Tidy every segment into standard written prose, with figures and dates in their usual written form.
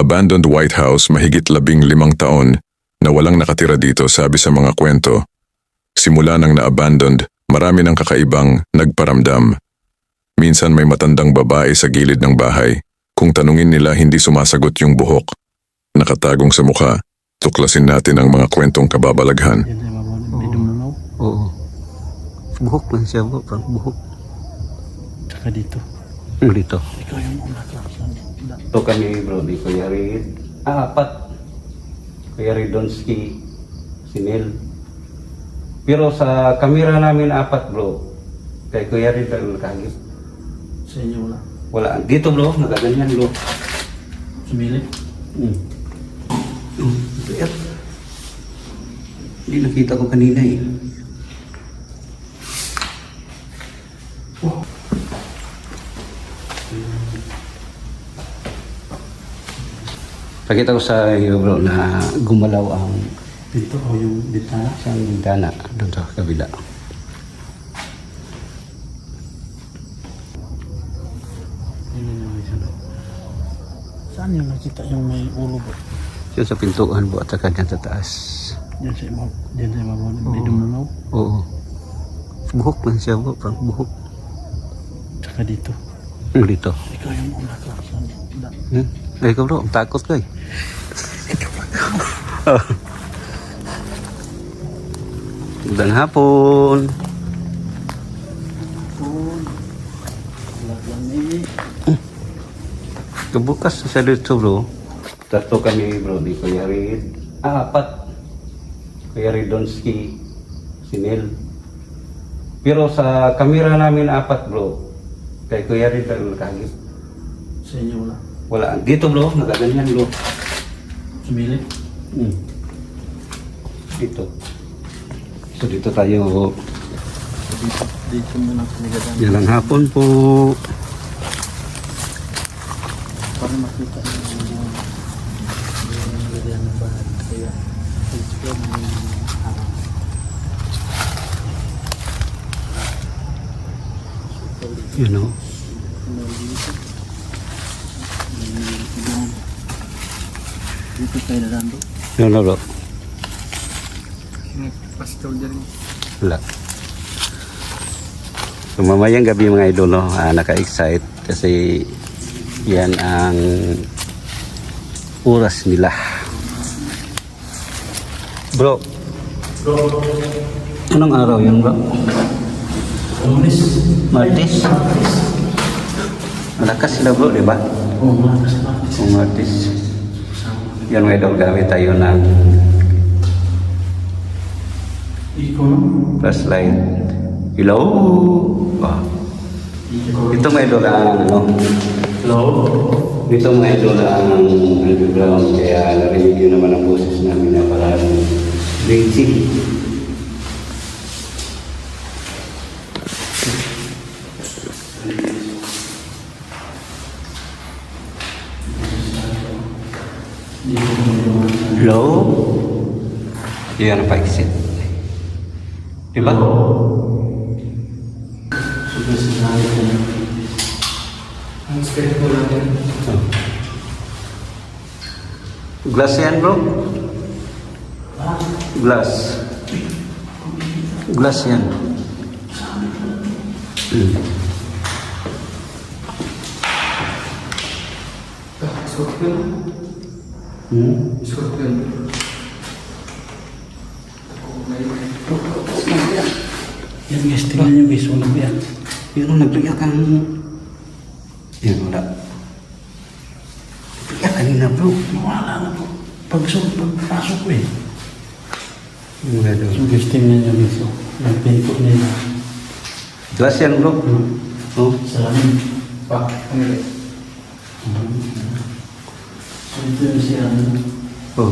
Abandoned White House mahigit 15 taon na walang nakatira dito sabi sa mga kwento. Simula nang na-abandoned, marami ng kakaibang nagparamdam. Minsan may matandang babae sa gilid ng bahay. Kung tanungin nila hindi sumasagot yung buhok. Nakatagong sa mukha, tuklasin natin ang mga kwentong kababalaghan. Oo. Buhok lang siya bro, parang buhok. Tsaka dito. Dito. Ikaw yung una ka. Ito kami bro, di Kuya Reed. Apat. Kuya Redonski, si Nel. Pero sa kamera namin apat bro. Kay Kuya Reed ang nakagit. Sa inyo wala. Wala. Dito bro, nagaganyan bro. Sumilip. Biyak. Hindi nakita ko kanina eh. Pakita ko sa iyo bro na gumalaw ang Dito o yung bintana. isang bintana doon sa kabila. Saan yung nakita yung may ulo ba? Diyan sa pintuan po at saka dyan sa taas. Diyan sa ibabaw ng may dumulaw. Oo. Buhok lang siya bro, parang buhok. Tsaka dito. Dito. Ikaw yung una ka. Ay ikaw bro, ang takot ko eh. Magandang hapon. Kebukas sa dito bro. Tatlo kami bro, di Kuya Reed. Apat. Kuya Redonski, si Nel. Pero sa kamera namin apat bro. Kay Kuya Reed ang nakagit. Sa inyo wala. Wala. Dito bro, nagaganyan bro. Sumilip. Dito. So dito tayo. Dito muna panigadan. Yalang hapon po. Para makita yung lagyan ng bahay. Kaya dito may harang. You know. Dito tayo nadando. Yun na bro. Pastor dyan. Wala. So mamayang gabi mga idol, no? Naka-excite kasi yan ang oras nila. Bro. Anong araw yun bro? Lunes. Martes. Malakas sila bro, di ba? Oo, malakas na. Kung Martes. Yan mga idol, gamit tayo ng Ikaw no? flashlight. Hello? Oh. Ito mga idol ang ano? Hello? Ito mga idol ang underground, kaya narinig yun naman ang boses namin na parang basic. Hello? Yan ang pa-exit. Diba? Sudah sinabi ko na. Ang script ko natin. Glass yan bro? Glass. Glass yan. Scorpion. Scorpion. Yan guys, tingnan nyo guys, walang yan. Yun ang nagtuyak ang... Yan wala. Nagtuyak kanina bro. Wala na po. Pagpasok ko eh. Yung mga So guys, tingnan nyo guys, oh. Yung pinto nila. glass yan bro. Oh. Salamin. Pa. So ito yung siya. Oh.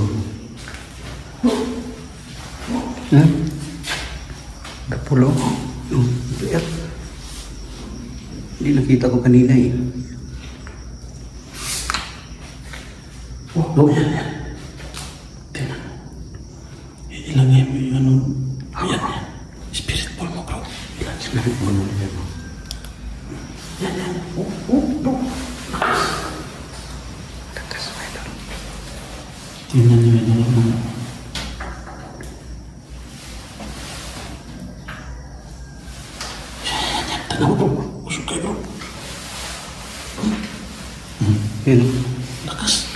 Kapulo. Oh. Nagtuyak. Hindi nakita ko kanina eh. Oh, yan. Tingnan. Ilagay mo yung ano. Yan. Spirit ball mo ka. Spirit ball mo yan. Yan. Takas, idol. Tingnan nyo yung ano. Tanaw bro. Usok kayo bro. Yun. Lakas.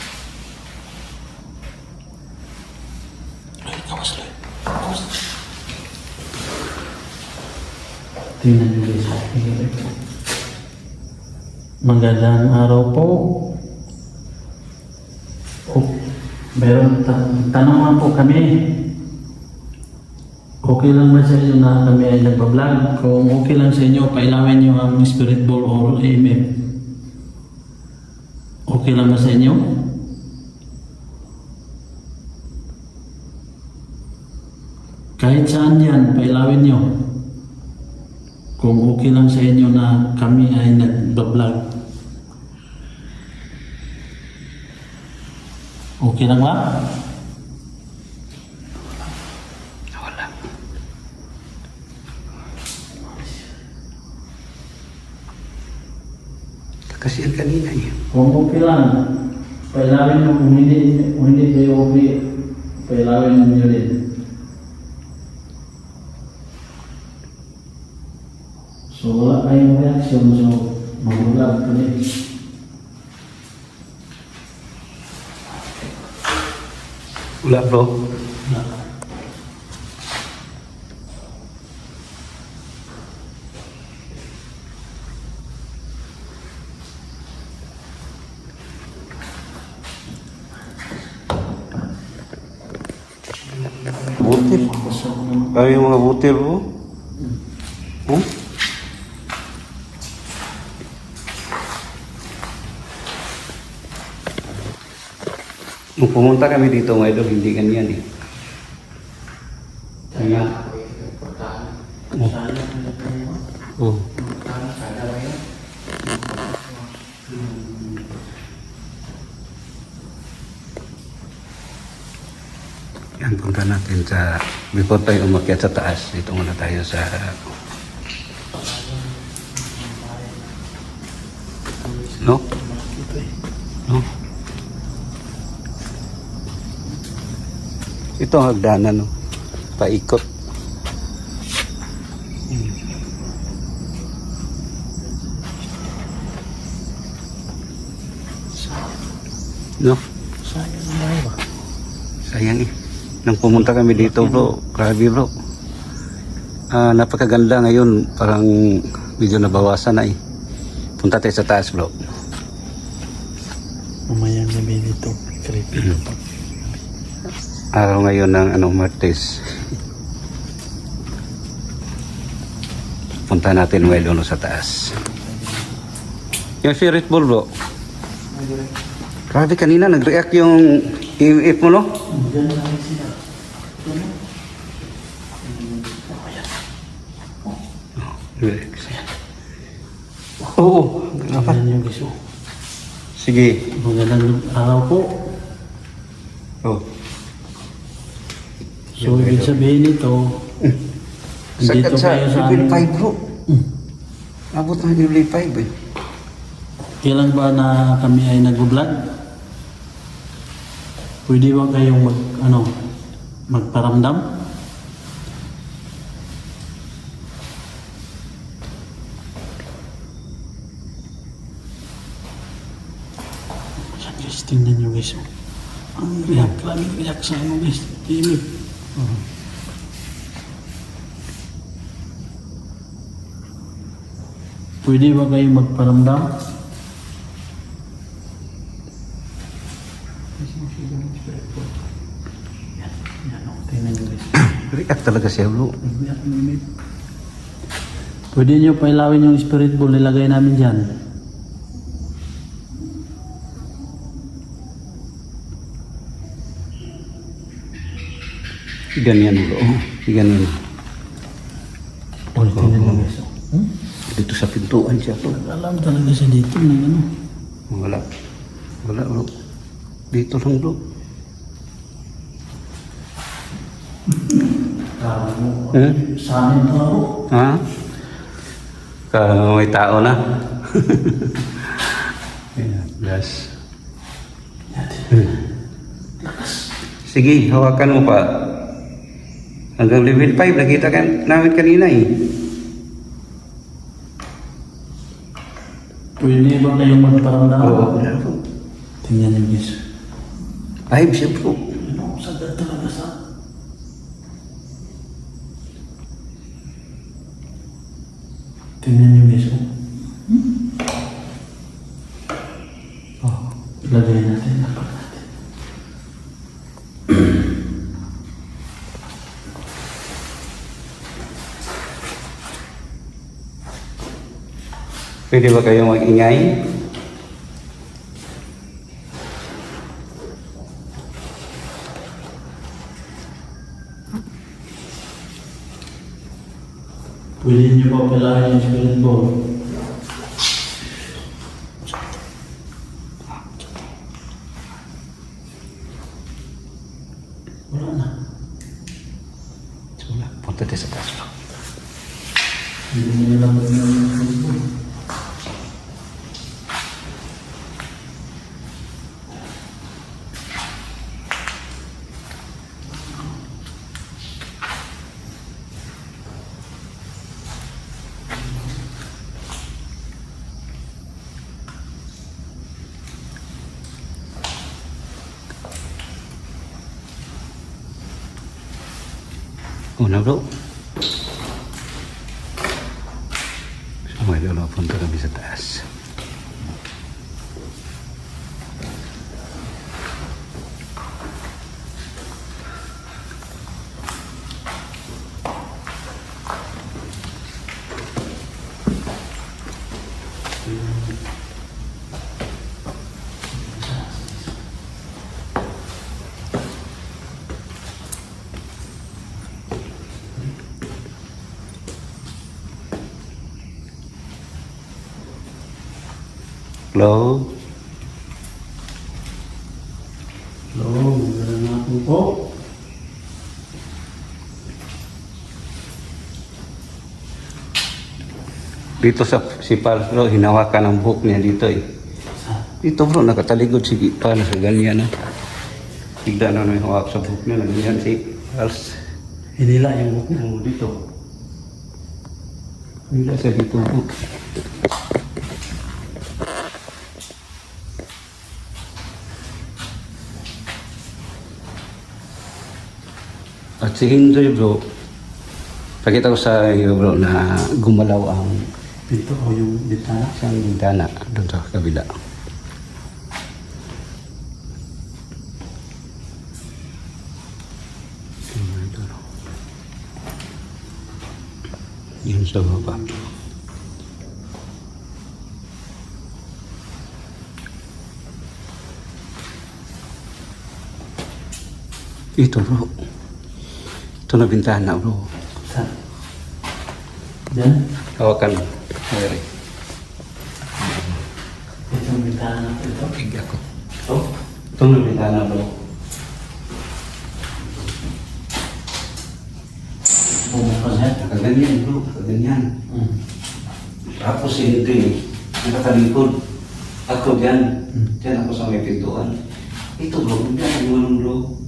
Ay, kawas lang. Kawas lang. Tingnan nyo guys. Magandang araw po. Oh, meron tanungan po kami. Okay lang ba sa inyo na kami ay nagpa-vlog? Kung okay lang sa inyo, pailawin nyo ang spirit ball or AMF. Okay lang ba sa inyo? Kahit saan yan, pailawin nyo. Kung okay lang sa inyo na kami ay nagpa-vlog. Okay lang ba? Wala. Kasi yan kanina eh. Kung okay lang, pailawin nyo. Kung hindi kayo okay, pailawin nyo rin. So wala kayong reaction, so magulag kami. Wala bro. Butil. Kaya yung mga butil bro. Hmm? Nung pumunta kami dito mga idol, hindi ganyan eh. Kaya, oh. Yan, punta natin sa, before tayo umakyat sa taas, dito muna tayo sa, no? No? Ito ang hagdanan, no? Paikot. No? Sayang na ba? Sayang eh. Nang pumunta kami dito bro, grabe bro. Napakaganda ngayon, parang medyo nabawasan na eh. Punta tayo sa taas bro. Umayang gabi dito. Creepy. Araw ngayon ng Martes. Punta natin well uno sa taas. Yung spirit ball bro. Grabe kanina nag-react yung EMF mo no? Diyan lang sila. Oo. Ayan yung gusto. Sige. Magandang araw po. Oh. So, ibig sabihin nito, dito kayo sa level amin. 5 bro. Abot ng level 5 eh. Kailan ba na kami ay nag-vlog? Pwede ba kayong magparamdam? Yan guys, tingnan nyo guys. Ang react sa ano guys. Timid. Pwede ba kayong magparamdam? Tingnan nyo guys. React talaga siya bro. Pwede nyo pailawin yung spirit ball, nilagay namin dyan. Ganyan bro. Ganyan. Ulitin nyo guys. Dito sa pintuan siya bro. Alam talaga siya dito na ano. Wala. Wala bro. Dito lang bro. Sa amin to ako. Ha? May tao na. Ayan, yes. Lakas. Sige, hawakan mo pa. Hanggang level 5, nakita kan namin kanina eh. Pwede ba kayong magparamdam? Oo, wala po. Tingnan niyo, guys. 5 siya po. Ano, sagad talaga sa... Tingnan niyo, guys. Oh, lagay natin. Lapak natin. Pwede ba kayo mag-ingay? Pwede niyo pa palahin yung spirit ball. Wala na. Wala, punta tayo sa taas. Hindi niyo lang yung spirit ball. Una bro. Sampai dulu punta kami sa taas. Hello? Hello, magandang hapon po. Dito sa si Pal bro, hinawakan ang buhok niya dito eh. Dito bro, nakataligod si Pal sa ganyan na. Bigla na may hawak sa buhok niya, ganyan si Pals. Hinila yung buhok niya. Dito. Bigla sa dito bro. At si Hindoy bro, pakita ko sa iyo bro na gumalaw ang Pinto o yung bintana. isang bintana doon sa kabila. Yun sa baba. Ito bro. Ito na bintana bro. Saan? Diyan? Hawakan mo. Mary. Ito yung bintana na ito. Tig ako. Ito? Ito na bintana bro. Bumukas yan. Nakaganyan bro. Nakaganyan. Hmm. Tapos hindi. Nakatalikod. Ako dyan. Dyan ako sa may pintuan. Ito bro. Dyan ang bro.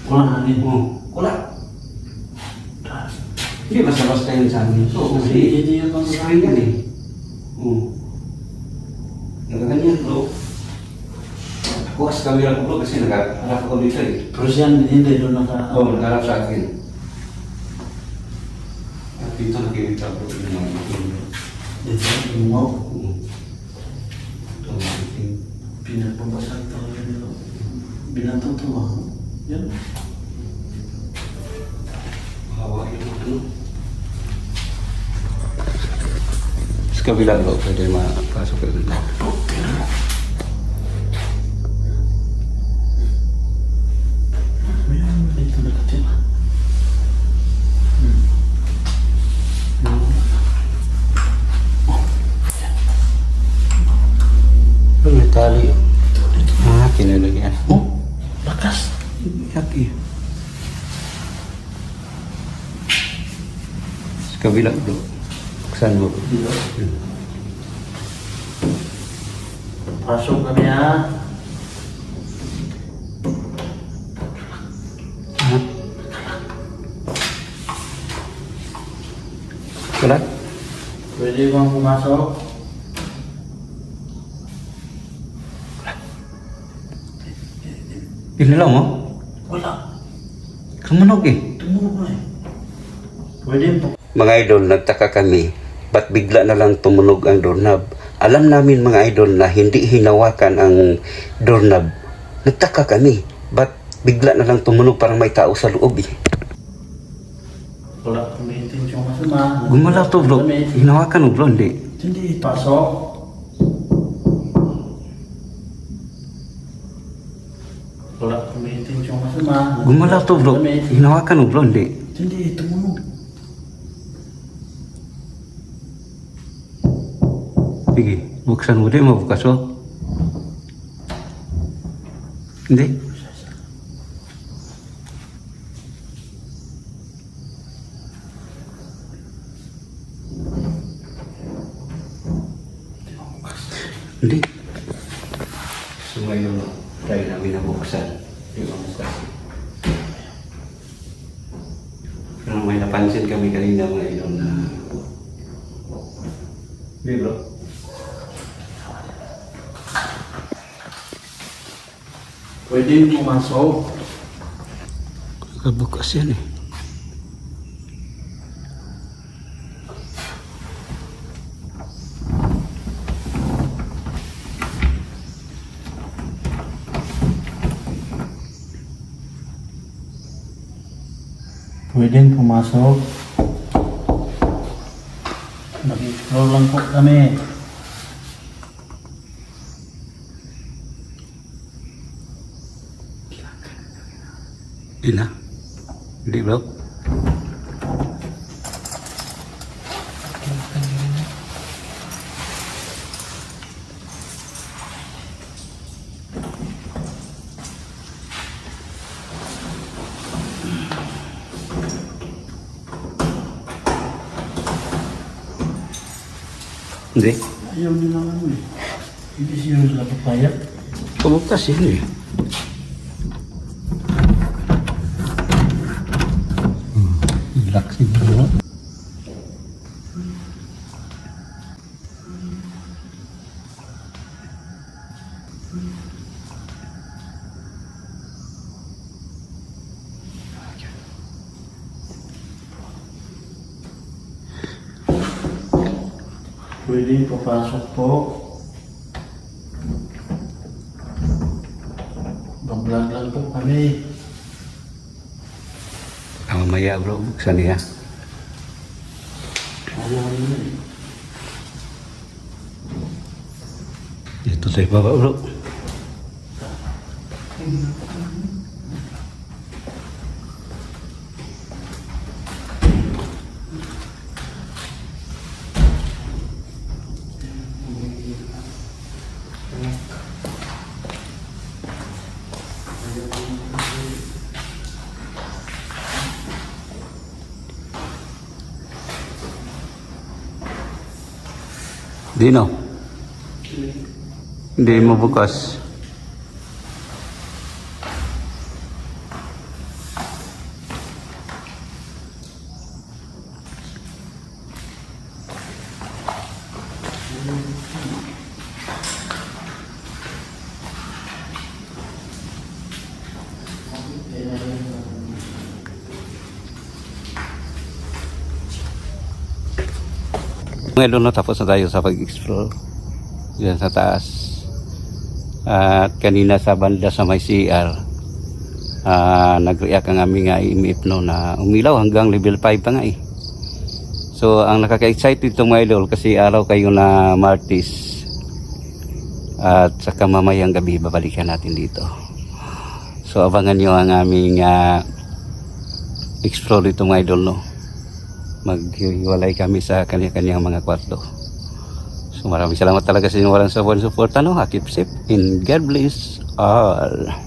Wala hangin. Wala. Hindi basta-basta yun sa amin. So, Kasi kasi hindi yan pang screen yan eh. Nakaganyan bro. Bukas camera ko bro kasi nakaharap ako dito eh. Pero siyan hindi doon naka... Nakaharap sa akin. At dito nakikita bro yung mga itim. Dito, yung mo. Ito mga itim. Pinagpapasag talaga nila. Binatang to ah. Yan. Hawa yung ano. Sa kabila bro, pwede mapasok ka dito. Ayan, dito nakatira. Ito may tali. Kinalagyan. Oh, lakas. Yaki. Sa kabila bro. Buksan mo. Dito. Pasok kami ha. Pwede bang pumasok? Pinalaw mo? Wala. Kumunog eh. Tumunog na eh. Pwede po. Mga idol, nagtaka kami, ba't bigla na lang tumunog ang doorknob? Alam namin mga idol na hindi hinawakan ang doorknob. Nagtaka kami, ba't bigla na lang tumunog parang may tao sa loob eh. Wala kong intensyon masama. Gumalaw to bro, Damit. hinawakan mo bro, hindi. Hindi, pasok. Wala kong intensyon masama. Gumalaw to bro, Damit. hinawakan mo bro, hindi. Hindi, tumunog. Sige, buksan mo din, mabukas mo. Hindi. Hindi. So ngayon, try namin na buksan. Hindi mabukas. Pero may napansin kami kanina mga idol na... Hindi bro. Pwede pumasok. Bukas yan eh. Pwede pumasok. Nag-explore lang po kami. Hindi na. Hindi bro. Hindi. Ayaw nila ano eh. Hindi siya sila papayag. Bukas yan eh. Relax siguro. Pwede papasok po. Bablog lang po kami. Mamaya bro, buksan niya. Ayaw nila eh. Dito tayo baba bro. Dino. Hindi mo bukas. Ngayon na tapos na tayo sa pag-explore diyan sa taas. At kanina sa banda sa may CR, nag-react ang aming IMF no, na umilaw hanggang level 5 pa nga eh. So ang nakaka-excite dito mga idol kasi araw kayo na Martis at saka mamayang gabi babalikan natin dito. So abangan nyo ang aming explore dito mga idol no. Maghiwalay kami sa kanya-kanyang mga kwarto. So maraming salamat talaga sa inyong walang support. Keep safe and God bless all.